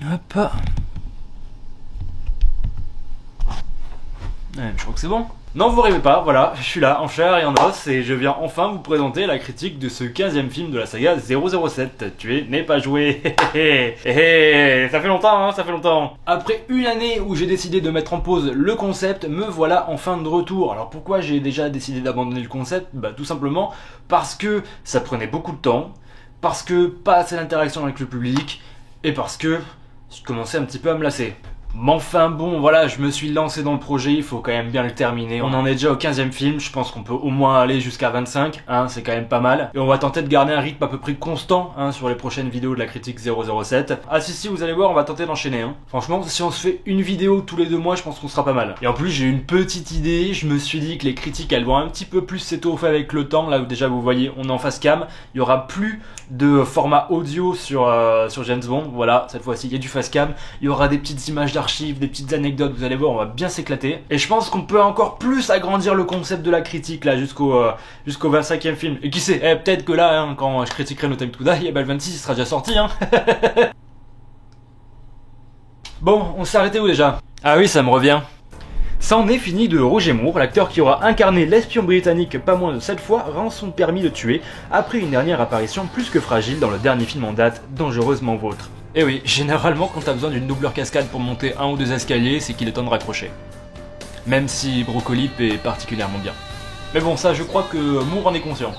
Hop. Ouais, je crois que c'est bon. Non, vous rêvez pas, voilà, je suis là, en chair et en os, et je viens enfin vous présenter la critique de ce 15e film de la saga 007, Tuer n'est pas joué. Ça fait longtemps, hein, ça fait longtemps. Après une année où j'ai décidé de mettre en pause le concept, me voilà enfin de retour. Alors pourquoi j'ai déjà décidé d'abandonner le concept? Bah tout simplement parce que ça prenait beaucoup de temps, parce que pas assez d'interaction avec le public, et parce que je commençais un petit peu à me lasser. Mais enfin bon, voilà, je me suis lancé dans le projet, il faut quand même bien le terminer. On en est déjà au 15e film, je pense qu'on peut au moins aller jusqu'à 25, hein, c'est quand même pas mal. Et on va tenter de garder un rythme à peu près constant, hein, sur les prochaines vidéos de la critique 007. Ah si, vous allez voir, on va tenter d'enchaîner, hein. Franchement, si on se fait une vidéo tous les 2 mois, je pense qu'on sera pas mal. Et en plus, j'ai une petite idée, je me suis dit que les critiques, elles vont un petit peu plus s'étoffer avec le temps. Là où déjà, vous voyez, on est en face cam, il y aura plus de format audio sur James Bond, voilà, cette fois-ci, il y a du face cam, il y aura des petites images d'archives, des petites anecdotes, vous allez voir, on va bien s'éclater. Et je pense qu'on peut encore plus agrandir le concept de la critique là jusqu'au 25e film. Et qui sait, peut-être que là, hein, quand je critiquerai No Time to Die, le 26 il sera déjà sorti, hein. Bon, on s'est arrêté où déjà? Ah oui, ça me revient. Ça en est fini de Roger Moore, l'acteur qui aura incarné l'espion britannique pas moins de 7 fois rend son permis de tuer après une dernière apparition plus que fragile dans le dernier film en date, Dangereusement Vôtre. Et oui, généralement quand t'as besoin d'une doubleur cascade pour monter 1 ou 2 escaliers, c'est qu'il est temps de raccrocher. Même si Broccoli est particulièrement bien. Mais bon, ça je crois que Moore en est conscient.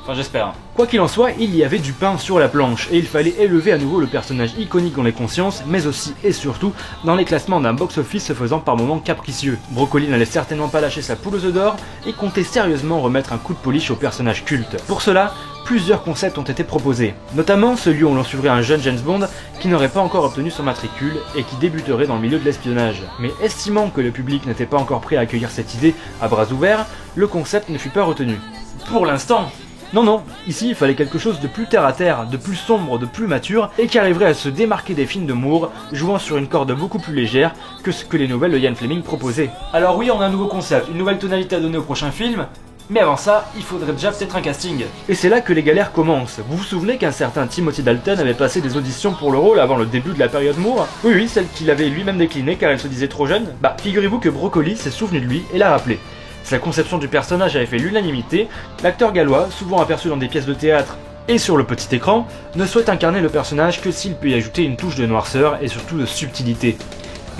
Enfin j'espère. Quoi qu'il en soit, il y avait du pain sur la planche, et il fallait élever à nouveau le personnage iconique dans les consciences, mais aussi et surtout dans les classements d'un box-office se faisant par moments capricieux. Broccoli n'allait certainement pas lâcher sa poule aux œufs d'or, et comptait sérieusement remettre un coup de polish au personnage culte. Pour cela, plusieurs concepts ont été proposés, notamment celui où l'on suivrait un jeune James Bond qui n'aurait pas encore obtenu son matricule et qui débuterait dans le milieu de l'espionnage. Mais estimant que le public n'était pas encore prêt à accueillir cette idée à bras ouverts, le concept ne fut pas retenu. Pour l'instant. Non, ici il fallait quelque chose de plus terre à terre, de plus sombre, de plus mature, et qui arriverait à se démarquer des films de Moore, jouant sur une corde beaucoup plus légère que ce que les nouvelles de Ian Fleming proposaient. Alors oui, on a un nouveau concept, une nouvelle tonalité à donner au prochain film, mais avant ça, il faudrait déjà peut-être un casting. Et c'est là que les galères commencent. Vous vous souvenez qu'un certain Timothy Dalton avait passé des auditions pour le rôle avant le début de la période Moore? Oui, celle qu'il avait lui-même déclinée car elle se disait trop jeune. Bah, figurez-vous que Broccoli s'est souvenu de lui et l'a rappelé. Sa conception du personnage avait fait l'unanimité, l'acteur gallois, souvent aperçu dans des pièces de théâtre et sur le petit écran, ne souhaite incarner le personnage que s'il peut y ajouter une touche de noirceur et surtout de subtilité.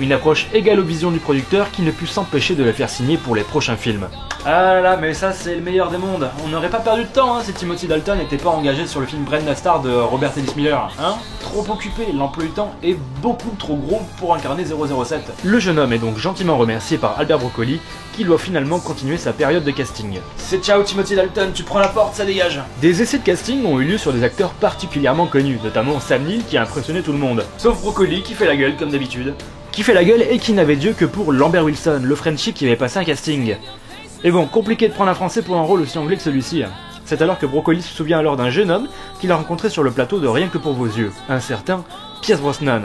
Une approche égale aux visions du producteur qui ne put s'empêcher de le faire signer pour les prochains films. Ah là là, mais ça c'est le meilleur des mondes. On n'aurait pas perdu de temps hein, si Timothy Dalton n'était pas engagé sur le film Brenda Starr de Robert Ellis Miller. Hein? Trop occupé, l'emploi du temps est beaucoup trop gros pour incarner 007. Le jeune homme est donc gentiment remercié par Albert Broccoli, qui doit finalement continuer sa période de casting. C'est ciao Timothy Dalton, tu prends la porte, ça dégage. Des essais de casting ont eu lieu sur des acteurs particulièrement connus, notamment Sam Neill qui a impressionné tout le monde. Sauf Broccoli qui fait la gueule comme d'habitude. Qui fait la gueule et qui n'avait Dieu que pour Lambert Wilson, le Frenchie qui avait passé un casting. Et bon, compliqué de prendre un français pour un rôle aussi anglais que celui-ci. C'est alors que Broccoli se souvient alors d'un jeune homme qu'il a rencontré sur le plateau de Rien que pour vos yeux, un certain Pierce Brosnan.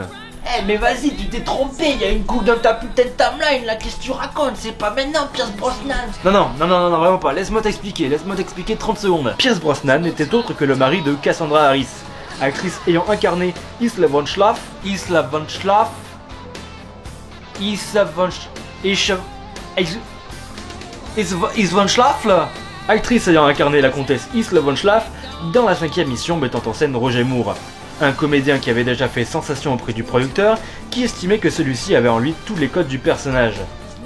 Mais vas-y, tu t'es trompé, il y a une coupe dans ta putain de timeline là, qu'est-ce que tu racontes? C'est pas maintenant Pierce Brosnan. Non, vraiment pas, laisse-moi t'expliquer 30 secondes. Pierce Brosnan n'était autre que le mari de Cassandra Harris, actrice ayant incarné Isla von Schlaf, actrice ayant incarné la comtesse Isla von Schlaf dans la 5e mission mettant en scène Roger Moore. Un comédien qui avait déjà fait sensation auprès du producteur, qui estimait que celui-ci avait en lui tous les codes du personnage.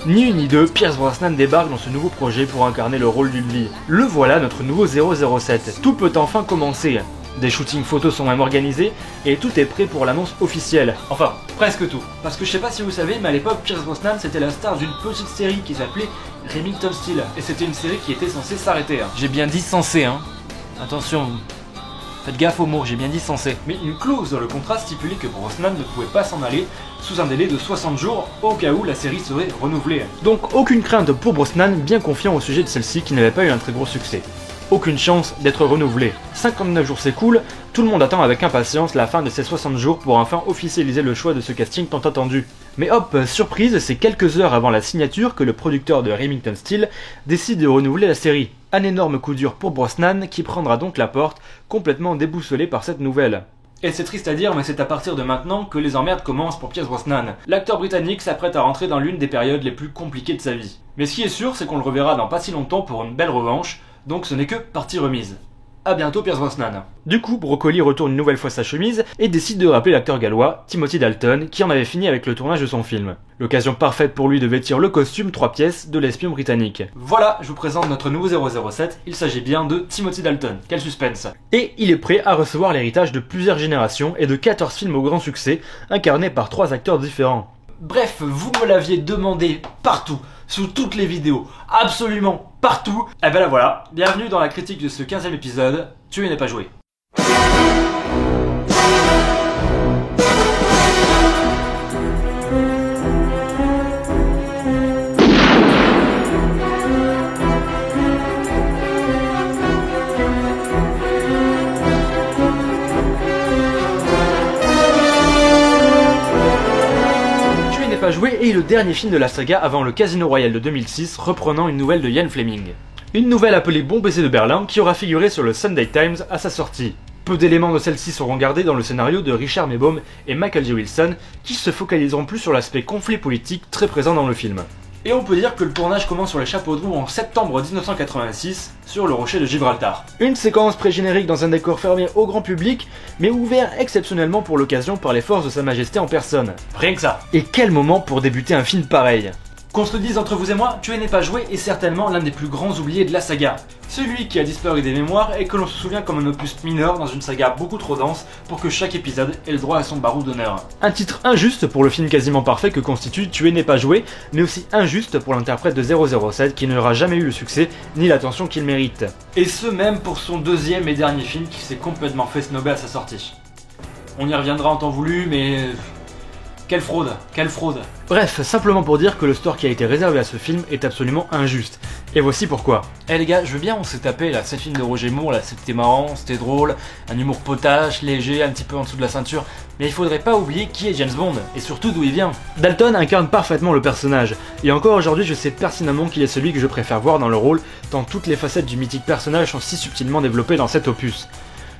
Ni une ni deux, Pierce Brosnan débarque dans ce nouveau projet pour incarner le rôle d'une vie. Le voilà notre nouveau 007. Tout peut enfin commencer. Des shootings photos sont même organisés et tout est prêt pour l'annonce officielle. Enfin, presque tout. Parce que je sais pas si vous savez, mais à l'époque, Pierce Brosnan c'était la star d'une petite série qui s'appelait Remington Steele. Et c'était une série qui était censée s'arrêter. Hein. J'ai bien dit censé, hein. Attention, faites gaffe aux mots, j'ai bien dit censé. Mais une clause dans le contrat stipulait que Brosnan ne pouvait pas s'en aller sous un délai de 60 jours au cas où la série serait renouvelée. Donc aucune crainte pour Brosnan, bien confiant au sujet de celle-ci qui n'avait pas eu un très gros succès. Aucune chance d'être renouvelée. 59 jours s'écoulent, tout le monde attend avec impatience la fin de ces 60 jours pour enfin officialiser le choix de ce casting tant attendu. Mais hop, surprise, c'est quelques heures avant la signature que le producteur de Remington Steele décide de renouveler la série. Un énorme coup dur pour Brosnan qui prendra donc la porte, complètement déboussolé par cette nouvelle. Et c'est triste à dire, mais c'est à partir de maintenant que les emmerdes commencent pour Pierce Brosnan. L'acteur britannique s'apprête à rentrer dans l'une des périodes les plus compliquées de sa vie. Mais ce qui est sûr, c'est qu'on le reverra dans pas si longtemps pour une belle revanche, donc ce n'est que partie remise. A bientôt Pierce Brosnan. Du coup, Broccoli retourne une nouvelle fois sa chemise et décide de rappeler l'acteur gallois, Timothy Dalton, qui en avait fini avec le tournage de son film. L'occasion parfaite pour lui de vêtir le costume 3 pièces de l'espion britannique. Voilà, je vous présente notre nouveau 007, il s'agit bien de Timothy Dalton. Quel suspense. Et il est prêt à recevoir l'héritage de plusieurs générations et de 14 films au grand succès, incarnés par 3 acteurs différents. Bref, vous me l'aviez demandé partout, sous toutes les vidéos, absolument partout. Et ben là voilà, bienvenue dans la critique de ce 15e épisode, Tuer n'est pas joué. Pas joué est le dernier film de la saga avant le Casino Royale de 2006, reprenant une nouvelle de Ian Fleming. Une nouvelle appelée Bon baiser de Berlin qui aura figuré sur le Sunday Times à sa sortie. Peu d'éléments de celle-ci seront gardés dans le scénario de Richard Maybaum et Michael J. Wilson, qui se focaliseront plus sur l'aspect conflit politique très présent dans le film. Et on peut dire que le tournage commence sur les chapeaux de roue en septembre 1986, sur le rocher de Gibraltar. Une séquence pré-générique dans un décor fermé au grand public, mais ouvert exceptionnellement pour l'occasion par les forces de Sa Majesté en personne. Rien que ça. Et quel moment pour débuter un film pareil. Qu'on se le dise entre vous et moi, Tuer n'est pas joué est certainement l'un des plus grands oubliés de la saga. Celui qui a disparu des mémoires et que l'on se souvient comme un opus mineur dans une saga beaucoup trop dense pour que chaque épisode ait le droit à son barreau d'honneur. Un titre injuste pour le film quasiment parfait que constitue Tuer n'est pas joué, mais aussi injuste pour l'interprète de 007 qui n'aura jamais eu le succès ni l'attention qu'il mérite. Et ce même pour son deuxième et dernier film qui s'est complètement fait snobber à sa sortie. On y reviendra en temps voulu, mais... Quelle fraude, quelle fraude. Bref, simplement pour dire que le score qui a été réservé à ce film est absolument injuste. Et voici pourquoi. Eh les gars, je veux bien on s'est tapé là, 7 films de Roger Moore, là c'était marrant, c'était drôle, un humour potache, léger, un petit peu en dessous de la ceinture, mais il faudrait pas oublier qui est James Bond, et surtout d'où il vient. Dalton incarne parfaitement le personnage, et encore aujourd'hui je sais pertinemment qu'il est celui que je préfère voir dans le rôle, tant toutes les facettes du mythique personnage sont si subtilement développées dans cet opus.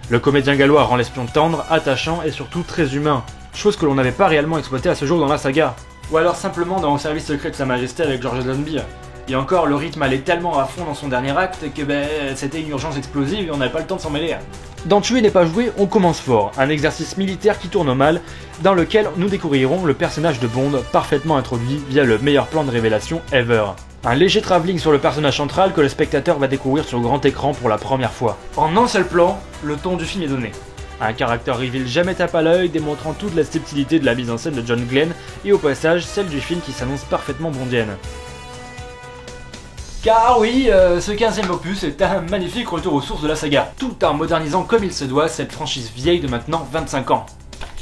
Le comédien gallois rend l'espion tendre, attachant et surtout très humain. Chose que l'on n'avait pas réellement exploité à ce jour dans la saga. Ou alors simplement dans Au service secret de Sa Majesté avec George Lazenby. Et encore, le rythme allait tellement à fond dans son dernier acte que c'était une urgence explosive et on n'avait pas le temps de s'en mêler. Dans Tuer n'est pas joué, on commence fort, un exercice militaire qui tourne mal, dans lequel nous découvrirons le personnage de Bond parfaitement introduit via le meilleur plan de révélation ever. Un léger travelling sur le personnage central que le spectateur va découvrir sur grand écran pour la première fois. En un seul plan, le ton du film est donné. Un caractère reveal jamais tape à l'œil, démontrant toute la subtilité de la mise en scène de John Glenn, et au passage celle du film qui s'annonce parfaitement bondienne. Car oui, ce 15e opus est un magnifique retour aux sources de la saga, tout en modernisant comme il se doit cette franchise vieille de maintenant 25 ans.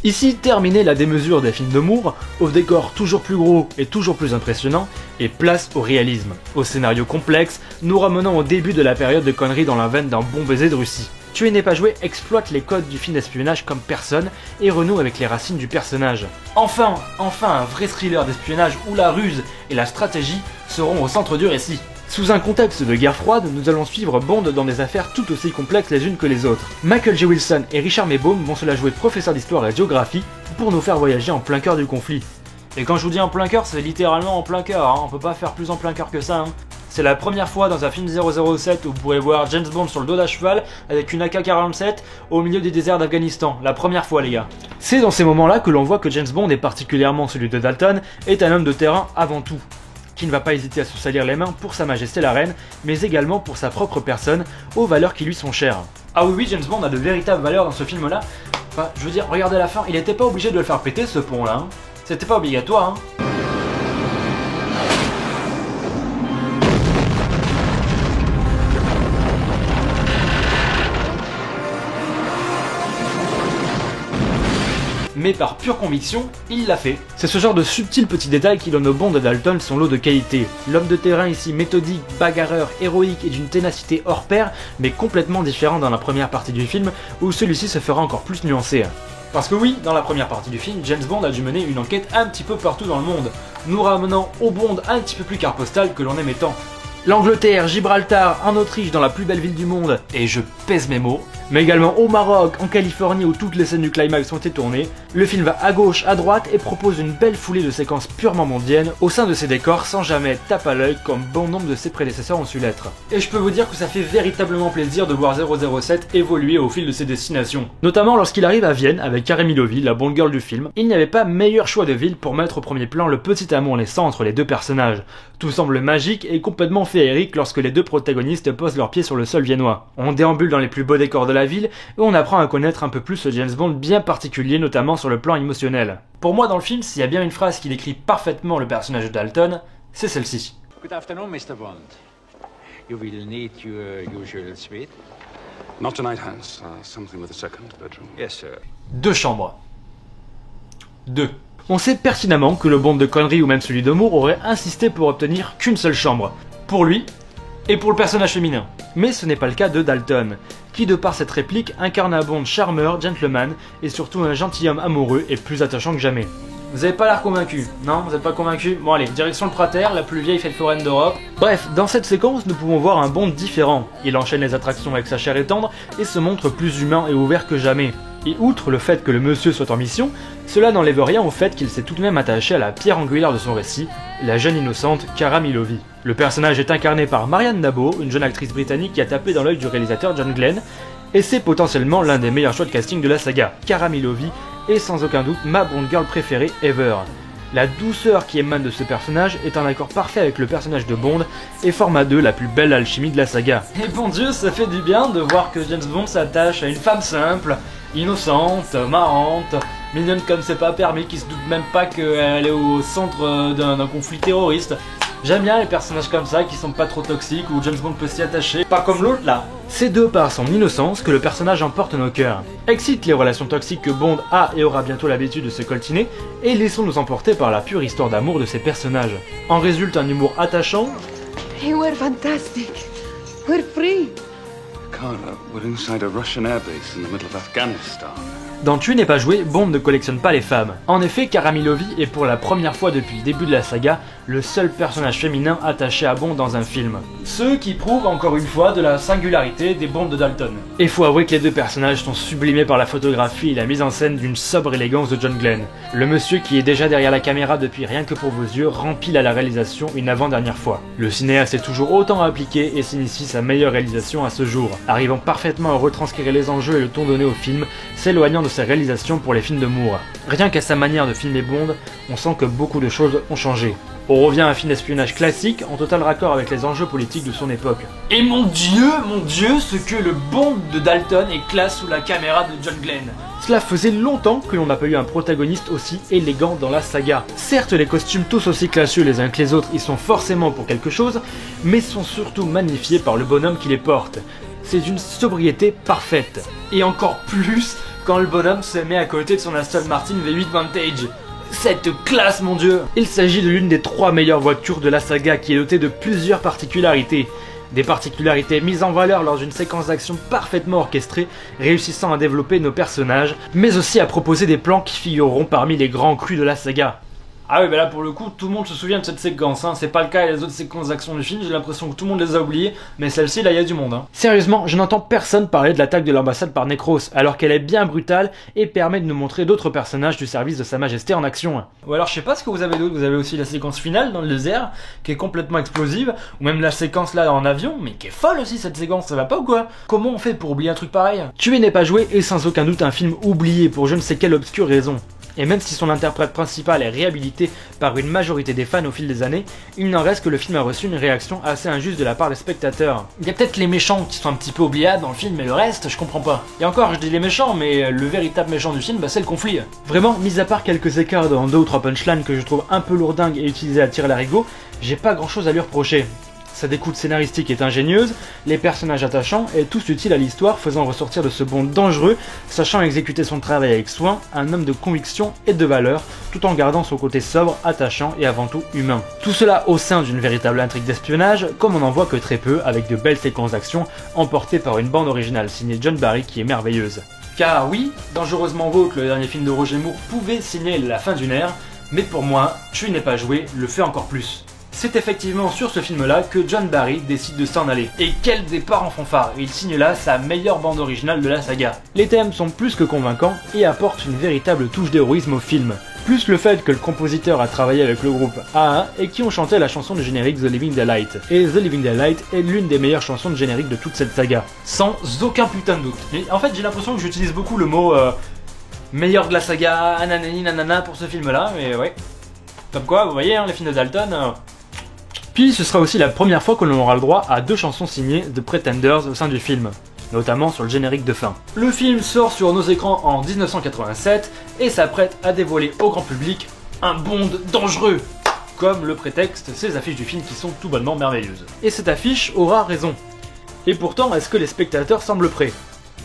Ici, terminée la démesure des films de Moore, au décor toujours plus gros et toujours plus impressionnant, et place au réalisme. Au scénario complexe, nous ramenons au début de la période de conneries dans la veine d'un bon baiser de Russie. Tuer n'est pas joué exploite les codes du film d'espionnage comme personne et renoue avec les racines du personnage. Enfin un vrai thriller d'espionnage où la ruse et la stratégie seront au centre du récit. Sous un contexte de guerre froide, nous allons suivre Bond dans des affaires tout aussi complexes les unes que les autres. Michael J. Wilson et Richard Maybaum vont se la jouer de professeurs d'histoire et de géographie pour nous faire voyager en plein cœur du conflit. Et quand je vous dis en plein cœur, c'est littéralement en plein cœur, hein. On peut pas faire plus en plein cœur que ça. Hein. C'est la première fois dans un film 007 où vous pourrez voir James Bond sur le dos d'un cheval avec une AK-47 au milieu des déserts d'Afghanistan. La première fois les gars. C'est dans ces moments-là que l'on voit que James Bond, et particulièrement celui de Dalton, est un homme de terrain avant tout. Qui ne va pas hésiter à se salir les mains pour Sa Majesté la Reine, mais également pour sa propre personne, aux valeurs qui lui sont chères. Ah oui, James Bond a de véritables valeurs dans ce film-là. Enfin, je veux dire, regardez la fin, il était pas obligé de le faire péter ce pont-là. Hein. C'était pas obligatoire, hein. Mais par pure conviction, il l'a fait. C'est ce genre de subtils petits détails qui donne au Bond de Dalton son lot de qualité. L'homme de terrain ici méthodique, bagarreur, héroïque et d'une ténacité hors pair, mais complètement différent dans la première partie du film, où celui-ci se fera encore plus nuancé. Parce que oui, dans la première partie du film, James Bond a dû mener une enquête un petit peu partout dans le monde, nous ramenant au Bond un petit peu plus carte postale que l'on aimait tant. L'Angleterre, Gibraltar, en Autriche, dans la plus belle ville du monde, et je pèse mes mots, mais également au Maroc, en Californie où toutes les scènes du climax ont été tournées. Le film va à gauche, à droite et propose une belle foulée de séquences purement mondiennes au sein de ses décors sans jamais tape à l'œil comme bon nombre de ses prédécesseurs ont su l'être. Et je peux vous dire que ça fait véritablement plaisir de voir 007 évoluer au fil de ses destinations. Notamment lorsqu'il arrive à Vienne avec Cara Milovi, la Bond girl du film, il n'y avait pas meilleur choix de ville pour mettre au premier plan le petit amour naissant entre les deux personnages. Tout semble magique et complètement féerique lorsque les deux protagonistes posent leurs pieds sur le sol viennois. On déambule dans les plus beaux décors de la ville et on apprend à connaître un peu plus ce James Bond bien particulier, notamment sur le plan émotionnel. Pour moi dans le film, s'il y a bien une phrase qui décrit parfaitement le personnage de Dalton, c'est celle-ci. Good afternoon, Mr. Bond. You will need your usual suite. Not tonight, Hans. Something with a second bedroom. Yes, sir. 2 chambres. 2. On sait pertinemment que le Bond de Connery ou même celui de Moore aurait insisté pour obtenir qu'une seule chambre. Pour lui, et pour le personnage féminin. Mais ce n'est pas le cas de Dalton, qui de par cette réplique incarne un Bond charmeur, gentleman, et surtout un gentilhomme amoureux et plus attachant que jamais. Vous avez pas l'air convaincu, non? Vous êtes pas convaincu? Bon allez, direction le Prater, la plus vieille fête foraine d'Europe. Bref, dans cette séquence, nous pouvons voir un Bond différent. Il enchaîne les attractions avec sa chair et tendre, et se montre plus humain et ouvert que jamais. Et outre le fait que le monsieur soit en mission, cela n'enlève rien au fait qu'il s'est tout de même attaché à la pierre angulaire de son récit, la jeune innocente Cara Milovi. Le personnage est incarné par Marianne Dabo, une jeune actrice britannique qui a tapé dans l'œil du réalisateur John Glenn, et c'est potentiellement l'un des meilleurs choix de casting de la saga. Cara Milovi est sans aucun doute ma Bond girl préférée ever. La douceur qui émane de ce personnage est en accord parfait avec le personnage de Bond et forme à deux la plus belle alchimie de la saga. Et bon Dieu, ça fait du bien de voir que James Bond s'attache à une femme simple, innocente, marrante, mignonne comme c'est pas permis, qui se doute même pas qu'elle est au centre d'un conflit terroriste. J'aime bien les personnages comme ça qui sont pas trop toxiques, où James Bond peut s'y attacher, pas comme l'autre là. C'est de par son innocence que le personnage emporte nos cœurs. Excite les relations toxiques que Bond a et aura bientôt l'habitude de se coltiner, et laissons-nous emporter par la pure histoire d'amour de ces personnages. En résulte un humour attachant. Hey, we're fantastic. We're free. Carla, we're inside a Russian airbase in the middle of Afghanistan. Dans Tuer n'est pas joué, Bond ne collectionne pas les femmes. En effet, Cara Milovi est pour la première fois depuis le début de la saga le seul personnage féminin attaché à Bond dans un film. Ce qui prouve encore une fois de la singularité des Bonds de Dalton. Et faut avouer que les deux personnages sont sublimés par la photographie et la mise en scène d'une sobre élégance de John Glenn. Le monsieur qui est déjà derrière la caméra depuis Rien que pour vos yeux rempile à la réalisation une avant-dernière fois. Le cinéaste est toujours autant appliqué et s'initie sa meilleure réalisation à ce jour, arrivant parfaitement à retranscrire les enjeux et le ton donné au film, s'éloignant de sa réalisation pour les films de Moore. Rien qu'à sa manière de filmer Bond, on sent que beaucoup de choses ont changé. On revient à un film d'espionnage classique, en total raccord avec les enjeux politiques de son époque. Et mon dieu, ce que le Bond de Dalton est classe sous la caméra de John Glenn. Cela faisait longtemps que l'on n'a pas eu un protagoniste aussi élégant dans la saga. Certes, les costumes tous aussi classieux les uns que les autres y sont forcément pour quelque chose, mais sont surtout magnifiés par le bonhomme qui les porte. C'est une sobriété parfaite. Et encore plus quand le bonhomme se met à côté de son Aston Martin V8 Vantage. Cette classe, mon dieu! Il s'agit de l'une des 3 meilleures voitures de la saga qui est dotée de plusieurs particularités. Des particularités mises en valeur lors d'une séquence d'action parfaitement orchestrée, réussissant à développer nos personnages, mais aussi à proposer des plans qui figureront parmi les grands crus de la saga. Ah oui, bah là pour le coup, tout le monde se souvient de cette séquence, hein. C'est pas le cas avec les autres séquences d'action du film, j'ai l'impression que tout le monde les a oubliées, mais celle-ci, là, il y a du monde, hein. Sérieusement, je n'entends personne parler de l'attaque de l'ambassade par Necros, alors qu'elle est bien brutale et permet de nous montrer d'autres personnages du service de Sa Majesté en action. Ou alors, je sais pas ce que vous avez d'autre, vous avez aussi la séquence finale dans le désert, qui est complètement explosive, ou même la séquence là en avion, mais qui est folle aussi cette séquence, ça va pas ou quoi? Comment on fait pour oublier un truc pareil? Tuer n'est pas joué est sans aucun doute un film oublié pour je ne sais quelle obscure raison. Et même si son interprète principal est réhabilité par une majorité des fans au fil des années, il n'en reste que le film a reçu une réaction assez injuste de la part des spectateurs. Il y a peut-être les méchants qui sont un petit peu oubliables dans le film, mais le reste, je comprends pas. Et encore, je dis les méchants, mais le véritable méchant du film, bah, c'est le conflit. Vraiment, mis à part quelques écarts dans 2 ou 3 punchlines que je trouve un peu lourdingues et utilisés à tir-larigot, j'ai pas grand chose à lui reprocher. Sa découte scénaristique est ingénieuse, les personnages attachants et tous utiles à l'histoire, faisant ressortir de ce Bond dangereux, sachant exécuter son travail avec soin, un homme de conviction et de valeur, tout en gardant son côté sobre, attachant et avant tout humain. Tout cela au sein d'une véritable intrigue d'espionnage, comme on n'en voit que très peu, avec de belles séquences d'action, emportées par une bande originale signée John Barry qui est merveilleuse. Car oui, Dangereusement Vôtre, le dernier film de Roger Moore, pouvait signer la fin d'une ère, mais pour moi, Tuer n'est pas joué le fait encore plus. C'est effectivement sur ce film-là que John Barry décide de s'en aller. Et quel départ en fanfare! Il signe là sa meilleure bande originale de la saga. Les thèmes sont plus que convaincants et apportent une véritable touche d'héroïsme au film. Plus le fait que le compositeur a travaillé avec le groupe A1 et qui ont chanté la chanson de générique The Living Daylight. Et The Living Daylight est l'une des meilleures chansons de générique de toute cette saga. Sans aucun putain de doute. Et en fait j'ai l'impression que j'utilise beaucoup le mot meilleur de la saga, ananani nanana pour ce film-là, mais ouais. Comme quoi, vous voyez, hein, les films de Dalton... Puis ce sera aussi la première fois que l'on aura le droit à 2 chansons signées de Pretenders au sein du film, notamment sur le générique de fin. Le film sort sur nos écrans en 1987 et s'apprête à dévoiler au grand public un Bond dangereux, comme le prétexte ces affiches du film qui sont tout bonnement merveilleuses. Et cette affiche aura raison. Et pourtant, est-ce que les spectateurs semblent prêts?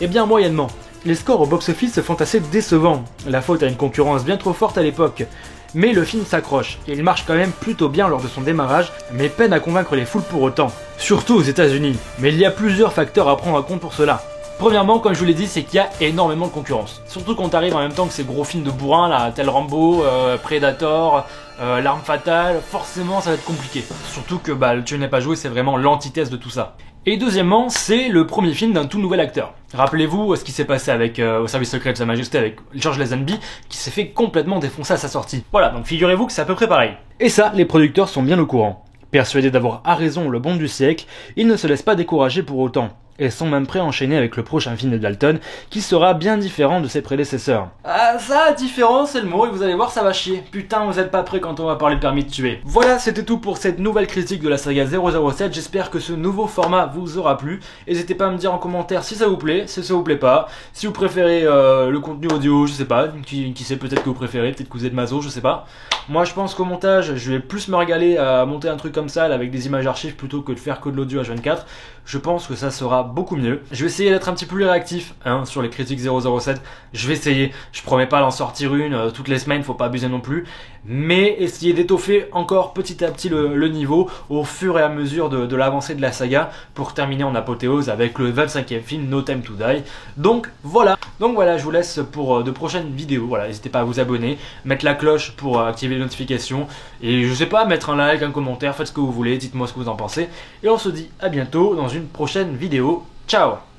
Eh bien moyennement. Les scores au box-office se font assez décevants, la faute à une concurrence bien trop forte à l'époque. Mais le film s'accroche, et il marche quand même plutôt bien lors de son démarrage, mais peine à convaincre les foules pour autant, surtout aux États-Unis. Mais il y a plusieurs facteurs à prendre en compte pour cela. Premièrement, comme je vous l'ai dit, c'est qu'il y a énormément de concurrence. Surtout quand t'arrives en même temps que ces gros films de bourrin là, tel Rambo, Predator, L'Arme Fatale, forcément ça va être compliqué. Surtout que le Tu n'es pas joué, c'est vraiment l'antithèse de tout ça. Et deuxièmement, c'est le premier film d'un tout nouvel acteur. Rappelez-vous ce qui s'est passé avec Au service secret de Sa Majesté avec George Lazenby, qui s'est fait complètement défoncer à sa sortie. Voilà, donc figurez-vous que c'est à peu près pareil. Et ça, les producteurs sont bien au courant. Persuadés d'avoir à raison le Bond du siècle, ils ne se laissent pas décourager pour autant. Et sont même prêts à enchaîner avec le prochain film de Dalton, qui sera bien différent de ses prédécesseurs. Ah ça, différent c'est le mot, et vous allez voir ça va chier. Putain, vous êtes pas prêts quand on va parler de permis de tuer. Voilà, c'était tout pour cette nouvelle critique de la saga 007, j'espère que ce nouveau format vous aura plu. N'hésitez pas à me dire en commentaire si ça vous plaît, si ça vous plaît pas, si vous préférez le contenu audio, je sais pas, qui sait, peut-être que vous préférez, peut-être que vous êtes maso, je sais pas. Moi je pense qu'au montage, je vais plus me régaler à monter un truc comme ça, là, avec des images archives, plutôt que de faire que de l'audio H24. Je pense que ça sera beaucoup mieux. Je vais essayer d'être un petit peu plus réactif sur les critiques 007. Je vais essayer. Je promets pas d'en sortir une toutes les semaines, faut pas abuser non plus. Mais essayer d'étoffer encore petit à petit le niveau au fur et à mesure de l'avancée de la saga pour terminer en apothéose avec le 25e film No Time to Die. Donc voilà, je vous laisse pour de prochaines vidéos. Voilà, n'hésitez pas à vous abonner, mettre la cloche pour activer les notifications et je sais pas, mettre un like, un commentaire, faites ce que vous voulez, dites-moi ce que vous en pensez. Et on se dit à bientôt dans une prochaine vidéo. Ciao!